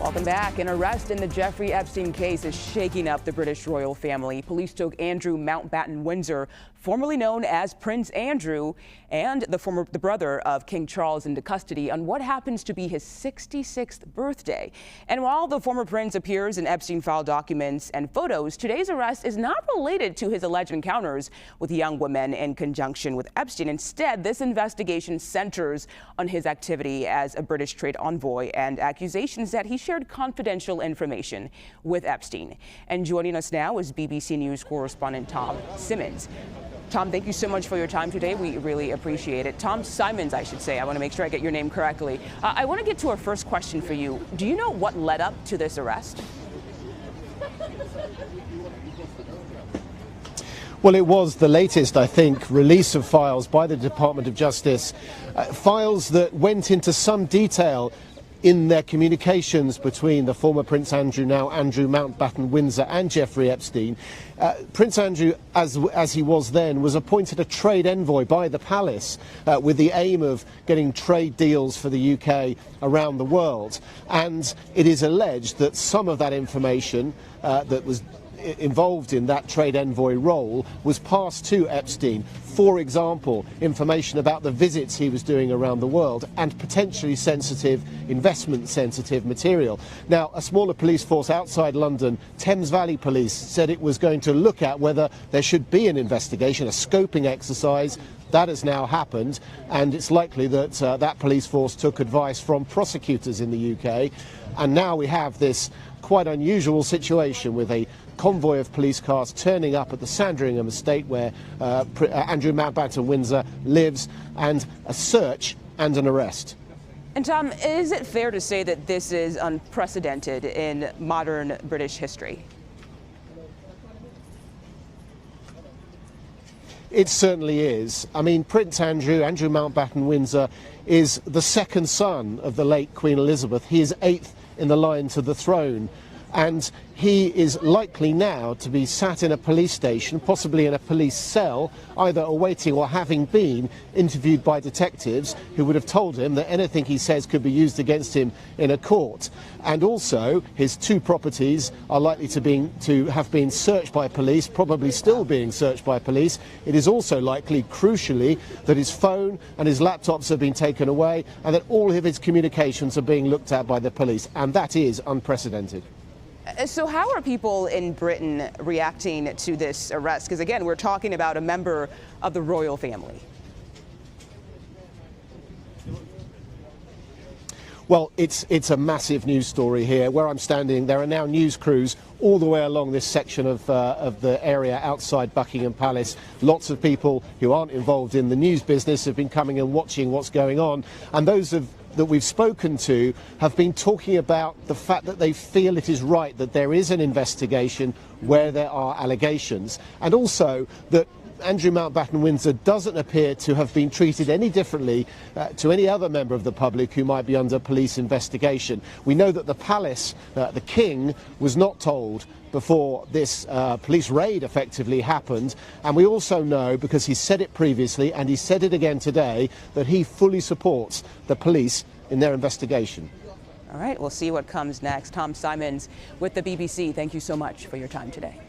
Welcome back. An arrest in the Jeffrey Epstein case is shaking up the British royal family. Police took Andrew Mountbatten-Windsor, formerly known as Prince Andrew, and the brother of King Charles into custody on what happens to be his 66th birthday. And while the former prince appears in Epstein file documents and photos, today's arrest is not related to his alleged encounters with young women in conjunction with Epstein. Instead, this investigation centers on his activity as a British trade envoy and accusations that he shared confidential information with Epstein. And joining us now is BBC News correspondent Tom Symonds. Tom, thank you so much for your time today. We really appreciate it. Tom Symonds, I should say. I want to make sure I get your name correctly. I want to get to our first question for you. Do you know what led up to this arrest? Well, it was the latest, I think, release of files by the Department of Justice, files that went into some detail in their communications between the former Prince Andrew, now Andrew Mountbatten-Windsor, and Jeffrey Epstein. Prince Andrew, as he was then, was appointed a trade envoy by the palace with the aim of getting trade deals for the UK around the world. And it is alleged that some of that information that was involved in that trade envoy role was passed to Epstein. For example, information about the visits he was doing around the world and potentially sensitive, investment-sensitive material. Now, a smaller police force outside London, Thames Valley Police, said it was going to look at whether there should be an investigation, a scoping exercise. That has now happened, and it's likely that that police force took advice from prosecutors in the UK. And now we have this quite unusual situation with a convoy of police cars turning up at the Sandringham estate where Andrew Mountbatten-Windsor lives, and a search and an arrest. And Tom, is it fair to say that this is unprecedented in modern British history? It certainly is. I mean, Prince Andrew Mountbatten-Windsor, is the second son of the late Queen Elizabeth. He is 8th in the line to the throne. And he is likely now to be sat in a police station, possibly in a police cell, either awaiting or having been interviewed by detectives who would have told him that anything he says could be used against him in a court. And also, his 2 properties are likely to have been searched by police, probably still being searched by police. It is also likely, crucially, that his phone and his laptops have been taken away and that all of his communications are being looked at by the police. And that is unprecedented. So how are people in Britain reacting to this arrest? Because again, we're talking about a member of the royal family. Well, it's a massive news story here. Where I'm standing, there are now news crews all the way along this section of the area outside Buckingham Palace. Lots of people who aren't involved in the news business have been coming and watching what's going on. And those that we've spoken to have been talking about the fact that they feel it is right that there is an investigation where there are allegations, and also that Andrew Mountbatten-Windsor doesn't appear to have been treated any differently to any other member of the public who might be under police investigation. We know that the palace, the king, was not told before this police raid effectively happened, and we also know, because he said it previously and he said it again today, that he fully supports the police in their investigation. All right, we'll see what comes next. Tom Symonds with the BBC, thank you so much for your time today.